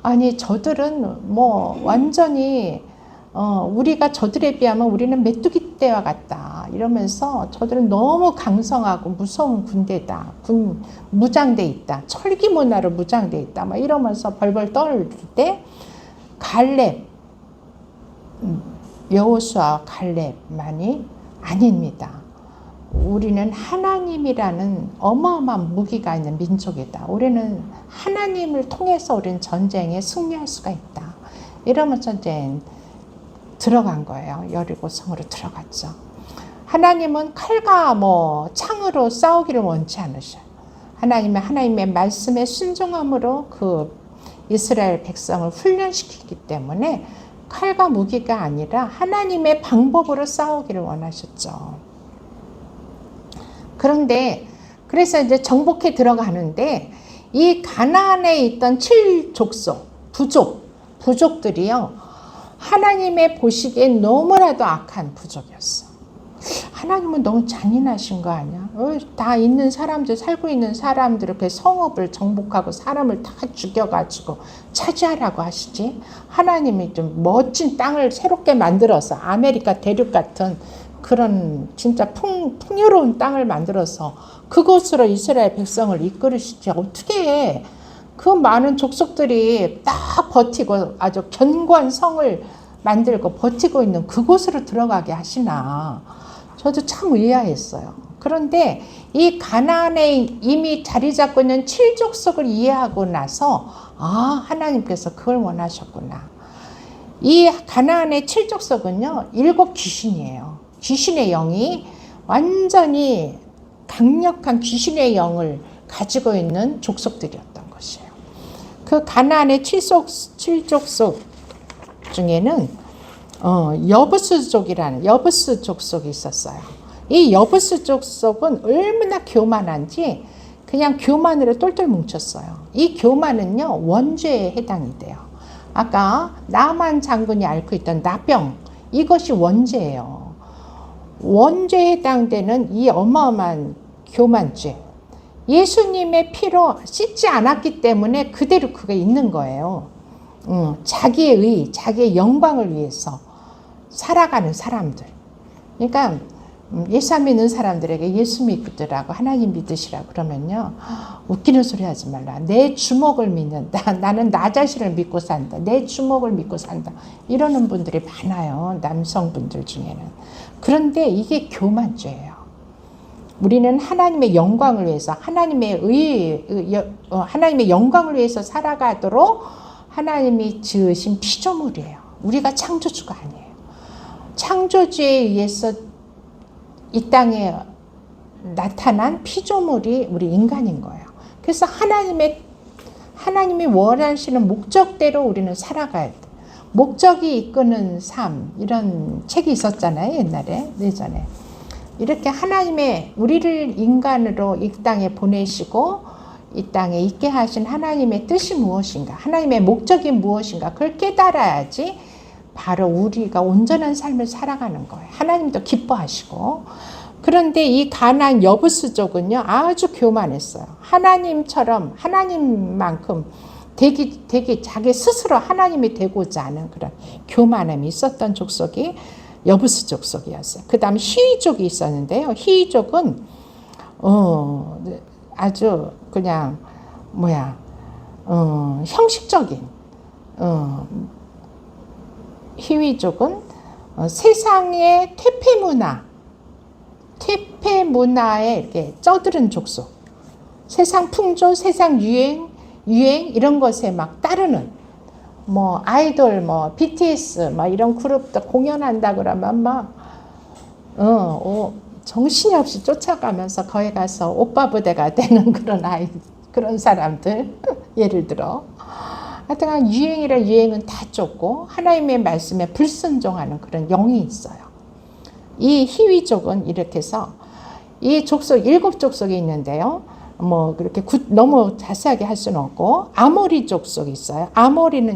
아니 저들은 뭐 완전히 우리가 저들에 비하면 우리는 메뚜기 떼와 같다. 이러면서 저들은 너무 강성하고 무서운 군대다. 무장돼 있다. 철기 문화로 무장돼 있다. 막 이러면서 벌벌 떨 때 갈렙, 여호수아와 갈렙만이 아닙니다. 우리는 하나님이라는 어마어마한 무기가 있는 민족이다. 우리는 하나님을 통해서 우리는 전쟁에 승리할 수가 있다. 이러면서 이제 들어간 거예요. 여리고성으로 들어갔죠. 하나님은 칼과 창으로 싸우기를 원치 않으셔요. 하나님의 말씀에 순종함으로 그 이스라엘 백성을 훈련시키기 때문에 칼과 무기가 아니라 하나님의 방법으로 싸우기를 원하셨죠. 그런데 그래서 이제 정복해 들어가는데 이 가나안에 있던 7족속, 부족들이요. 하나님의 보시기엔 너무나도 악한 부족이었어. 하나님은 너무 잔인하신 거 아니야? 다 있는 사람들, 살고 있는 사람들을 그 성읍을 정복하고 사람을 다 죽여가지고 차지하라고 하시지? 하나님이 좀 멋진 땅을 새롭게 만들어서 아메리카 대륙 같은 그런 진짜 풍요로운 땅을 만들어서 그곳으로 이스라엘 백성을 이끌으시지. 어떻게 그 많은 족속들이 딱 버티고 아주 견고한 성을 만들고 버티고 있는 그곳으로 들어가게 하시나. 저도 참 의아했어요. 그런데 이 가나안에 이미 자리 잡고 있는 7족속을 이해하고 나서 하나님께서 그걸 원하셨구나. 이 가나안의 7족속은요. 7 귀신이에요. 귀신의 영이 완전히 강력한 귀신의 영을 가지고 있는 족속들이었던 것이에요. 그 가나안의 7족속 중에는 여부스족이라는 여부스 족속이 있었어요. 이 여부스 족속은 얼마나 교만한지 그냥 교만으로 똘똘 뭉쳤어요. 이 교만은요 원죄에 해당이 돼요. 아까 나만 장군이 앓고 있던 나병, 이것이 원죄예요. 원죄에 해당되는 이 어마어마한 교만죄, 예수님의 피로 씻지 않았기 때문에 그대로 그게 있는 거예요. 자기의 의, 자기의 영광을 위해서 살아가는 사람들. 그러니까 예수 안 믿는 사람들에게 예수 믿으라고 하나님 믿으시라고 그러면요. 웃기는 소리 하지 말라. 내 주먹을 믿는다. 나는 나 자신을 믿고 산다. 내 주먹을 믿고 산다. 이러는 분들이 많아요. 남성분들 중에는. 그런데 이게 교만죄예요. 우리는 하나님의 영광을 위해서 하나님의 영광을 위해서 살아가도록 하나님이 지으신 피조물이에요. 우리가 창조주가 아니에요. 창조주에 의해서 이 땅에 나타난 피조물이 우리 인간인 거예요. 그래서 하나님이 원하시는 목적대로 우리는 살아가야 돼. 목적이 이끄는 삶, 이런 책이 있었잖아요. 예전에. 이렇게 우리를 인간으로 이 땅에 보내시고 이 땅에 있게 하신 하나님의 뜻이 무엇인가, 하나님의 목적이 무엇인가, 그걸 깨달아야지 바로 우리가 온전한 삶을 살아가는 거예요. 하나님도 기뻐하시고. 그런데 이 가나안 여부스족은요 아주 교만했어요. 하나님만큼 되기 자기 스스로 하나님이 되고자 하는 그런 교만함이 있었던 족속이 여부스 족속이었어요. 그 다음 히위족이 있었는데요. 히위족은 아주 그냥 형식적인 히위족은 세상의 퇴폐 문화에 이렇게 쩌들은 족속. 세상 풍조, 세상 유행 이런 것에 막 따르는 아이돌 BTS 이런 그룹도 공연한다 그러면 정신이 없이 쫓아가면서 거기 가서 오빠 부대가 되는 그런 사람들 예를 들어 하여튼 유행은 다 쫓고 하나님의 말씀에 불순종하는 그런 영이 있어요. 이 히위족은 이렇게 해서 이 족속 7족속이 있는데요. 그렇게 너무 자세하게 할 수는 없고 아모리 족속이 있어요. 아모리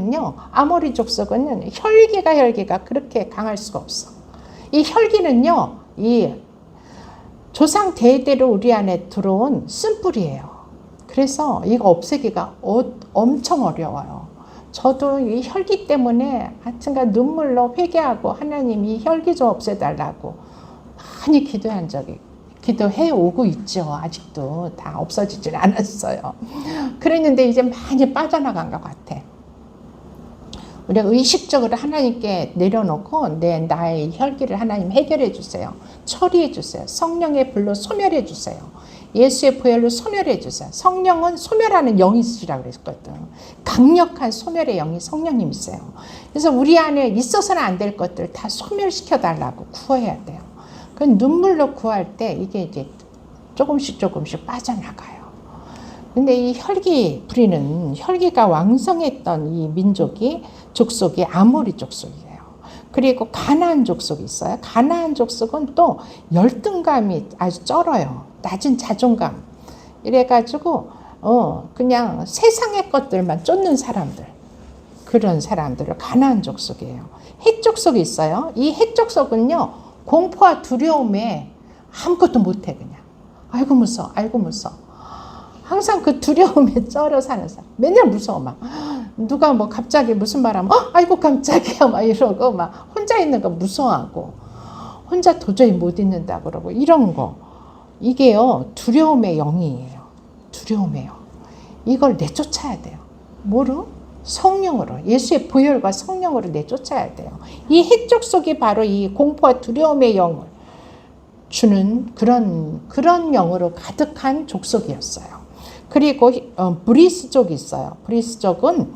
족속은 혈기가 그렇게 강할 수가 없어. 이 혈기는요, 이 조상 대대로 우리 안에 들어온 쓴뿌리예요. 그래서 이거 없애기가 엄청 어려워요. 저도 이 혈기 때문에 하여튼간 눈물로 회개하고 하나님이 혈기 좀 없애달라고 많이 기도해 오고 있죠. 아직도 다 없어지질 않았어요. 그랬는데 이제 많이 빠져나간 것 같아. 우리가 의식적으로 하나님께 내려놓고 나의 혈기를 하나님 해결해 주세요. 처리해 주세요. 성령의 불로 소멸해 주세요. 예수의 보혈로 소멸해 주세요. 성령은 소멸하는 영이 있으시라고 그랬거든. 강력한 소멸의 영이 성령님이세요. 그래서 우리 안에 있어서는 안 될 것들 다 소멸시켜 달라고 구해야 돼요. 그 눈물로 구할 때 이게 이제 조금씩 빠져나가요. 근데 이 혈기 부리는 혈기가 왕성했던 이 족속이 아모리 족속이에요. 그리고 가나안 족속이 있어요. 가나안 족속은 또 열등감이 아주 쩔어요. 낮은 자존감. 이래가지고 그냥 세상의 것들만 쫓는 사람들. 그런 사람들을 가나안 족속이에요. 헷 족속이 있어요. 이 헷 족속은요. 공포와 두려움에 아무것도 못해 그냥. 아이고 무서워. 항상 그 두려움에 쩔어 사는 사람. 맨날 무서워 막. 누가 뭐 갑자기 무슨 말하면 아이고 깜짝이야 막 이러고 막 혼자 있는 거 무서워하고 혼자 도저히 못 있는다 그러고 이런 거. 이게요. 두려움의 영이에요. 두려움의 영. 이걸 내쫓아야 돼요. 뭐로? 성령으로. 예수의 보혈과 성령으로 내쫓아야 돼요. 이 해적 속이 바로 이 공포와 두려움의 영을 주는 그런 영으로 가득한 족속이었어요. 그리고 브리스족이 있어요. 브리스족은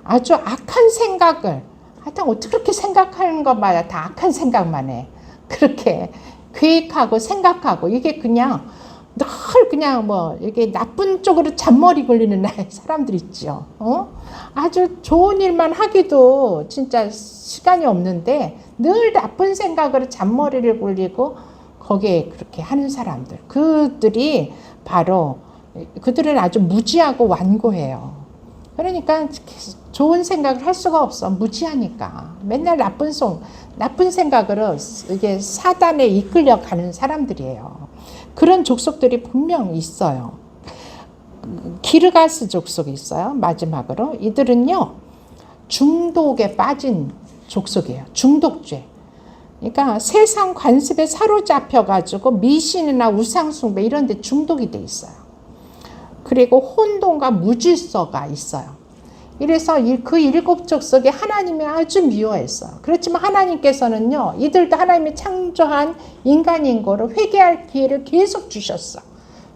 아주 악한 생각을 하여튼 어떻게 그렇게 생각하는 것마다 다 악한 생각만 해. 그렇게 계획하고 생각하고 이게 그냥 늘 그냥 뭐 이게 나쁜 쪽으로 잔머리 굴리는 사람들 있죠. 아주 좋은 일만 하기도 진짜 시간이 없는데 늘 나쁜 생각으로 잔머리를 굴리고 거기에 그렇게 하는 사람들. 그들은 아주 무지하고 완고해요. 그러니까 좋은 생각을 할 수가 없어. 무지하니까. 맨날 나쁜 생각으로 이게 사단에 이끌려 가는 사람들이에요. 그런 족속들이 분명 있어요. 기르가스 족속이 있어요. 마지막으로. 이들은요, 중독에 빠진 족속이에요. 중독죄. 그러니까 세상 관습에 사로잡혀가지고 미신이나 우상숭배 이런 데 중독이 돼 있어요. 그리고 혼돈과 무질서가 있어요. 이래서 그 7족속에 하나님이 아주 미워했어요. 그렇지만 하나님께서는요, 이들도 하나님이 창조한 인간인 거로 회개할 기회를 계속 주셨어.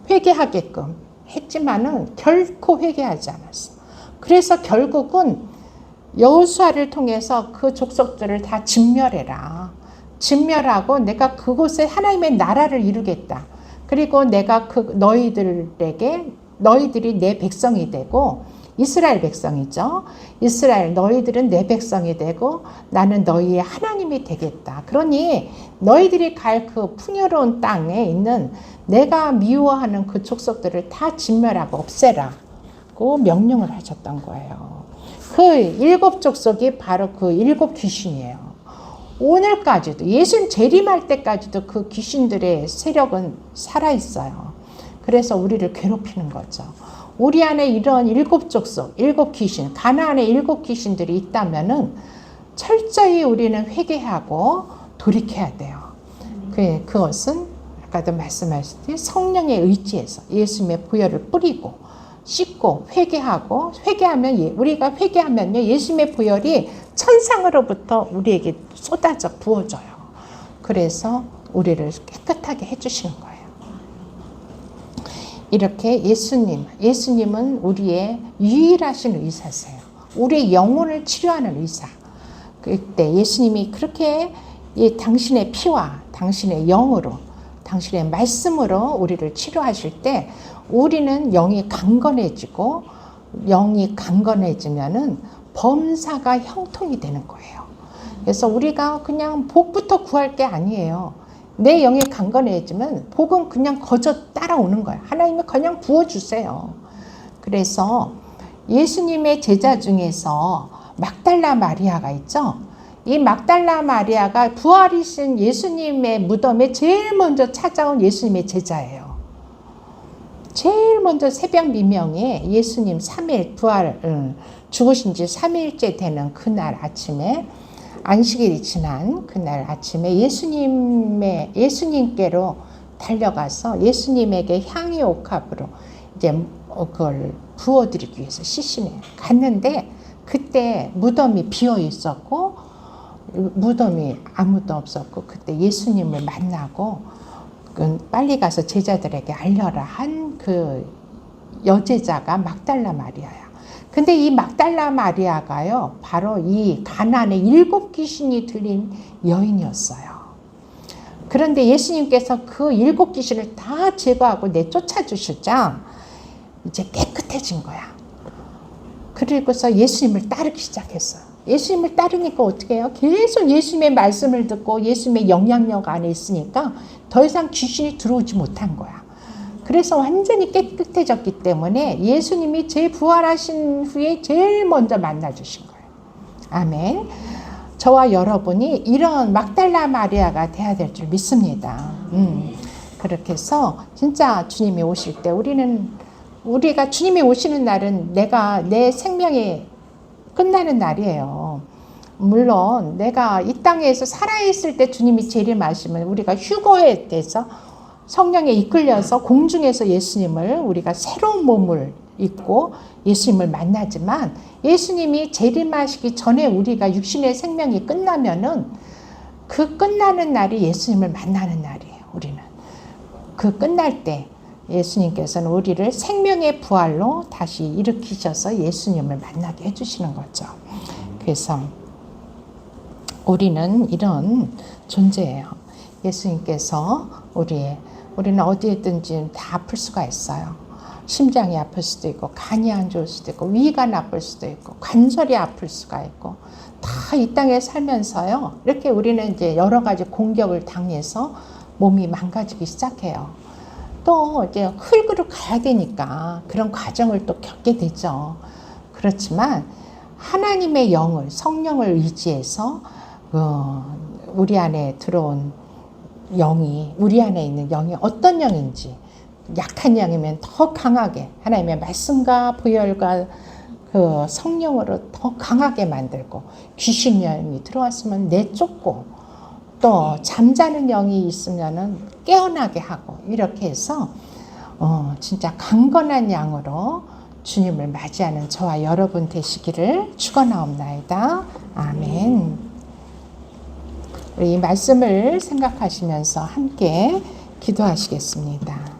회개하게끔 했지만은 결코 회개하지 않았어. 그래서 결국은 여호수아를 통해서 그 족속들을 다 진멸해라. 진멸하고 내가 그곳에 하나님의 나라를 이루겠다. 그리고 내가 너희들이 내 백성이 되고 이스라엘 백성이죠. 이스라엘 너희들은 내 백성이 되고 나는 너희의 하나님이 되겠다. 그러니 너희들이 갈 그 풍요로운 땅에 있는 내가 미워하는 그 족속들을 다 진멸하고 없애라고 명령을 하셨던 거예요. 그 7족속이 바로 그 7 귀신이에요. 오늘까지도 예수님 재림할 때까지도 그 귀신들의 세력은 살아있어요. 그래서 우리를 괴롭히는 거죠. 우리 안에 이런 7족속, 7 귀신, 가나안의 7 귀신들이 있다면은 철저히 우리는 회개하고 돌이켜야 돼요. 그것은 아까도 말씀하셨듯이 성령의 의지에서 예수님의 보혈을 뿌리고 씻고 우리가 회개하면요 예수님의 보혈이 천상으로부터 우리에게 쏟아져 부어져요. 그래서 우리를 깨끗하게 해주시는 거예요. 이렇게 예수님은 우리의 유일하신 의사세요. 우리의 영혼을 치료하는 의사. 그때 예수님이 그렇게 당신의 피와 당신의 영으로, 당신의 말씀으로 우리를 치료하실 때 우리는 영이 강건해지고 영이 강건해지면은 범사가 형통이 되는 거예요. 그래서 우리가 그냥 복부터 구할 게 아니에요. 내 영이 강건해지면 복은 그냥 거저 따라오는 거예요. 하나님이 그냥 부어주세요. 그래서 예수님의 제자 중에서 막달라 마리아가 있죠. 이 막달라 마리아가 부활이신 예수님의 무덤에 제일 먼저 찾아온 예수님의 제자예요. 제일 먼저 새벽 미명에 예수님 3일 죽으신 지 3일째 되는 그날 아침에, 안식일이 지난 그날 아침에 예수님께로 달려가서 예수님에게 향유 옥합으로 이제 그걸 부어드리기 위해서 시신에 갔는데, 그때 무덤이 비어 있었고 무덤이 아무도 없었고, 그때 예수님을 만나고 빨리 가서 제자들에게 알려라 한 그 여제자가 막달라 마리아야. 근데 이 막달라 마리아가요, 바로 이 가나안에 7 귀신이 들린 여인이었어요. 그런데 예수님께서 그 7 귀신을 다 제거하고 내쫓아 주시자 이제 깨끗해진 거야. 그리고서 예수님을 따르기 시작했어요. 예수님을 따르니까 어떻게 해요? 계속 예수님의 말씀을 듣고 예수님의 영향력 안에 있으니까 더 이상 귀신이 들어오지 못한 거야. 그래서 완전히 깨끗해졌기 때문에 예수님이 재부활하신 후에 제일 먼저 만나주신 거예요. 아멘. 저와 여러분이 이런 막달라 마리아가 돼야 될 줄 믿습니다. 그렇게 해서 진짜 주님이 오실 때 우리가 주님이 오시는 날은 내 생명이 끝나는 날이에요. 물론 내가 이 땅에서 살아있을 때 주님이 재림하시면 우리가 휴거에 대해서 성령에 이끌려서 공중에서 예수님을, 우리가 새로운 몸을 입고 예수님을 만나지만, 예수님이 재림하시기 전에 우리가 육신의 생명이 끝나면은 그 끝나는 날이 예수님을 만나는 날이에요. 우리는 그 끝날 때 예수님께서는 우리를 생명의 부활로 다시 일으키셔서 예수님을 만나게 해주시는 거죠. 그래서 우리는 이런 존재예요. 예수님께서 우리는 어디에든지 다 아플 수가 있어요. 심장이 아플 수도 있고, 간이 안 좋을 수도 있고, 위가 나쁠 수도 있고, 관절이 아플 수가 있고, 다 이 땅에 살면서요, 이렇게 우리는 이제 여러 가지 공격을 당해서 몸이 망가지기 시작해요. 또 이제 흙으로 가야 되니까 그런 과정을 또 겪게 되죠. 그렇지만 하나님의 영을, 성령을 의지해서 우리 안에 들어온 영이, 우리 안에 있는 영이 어떤 영인지, 약한 영이면 더 강하게 하나님의 말씀과 보혈과 그 성령으로 더 강하게 만들고, 귀신 영이 들어왔으면 내쫓고, 또 잠자는 영이 있으면은 깨어나게 하고, 이렇게 해서 진짜 강건한 양으로 주님을 맞이하는 저와 여러분 되시기를 축원하옵나이다. 아멘. 이 말씀을 생각하시면서 함께 기도하시겠습니다.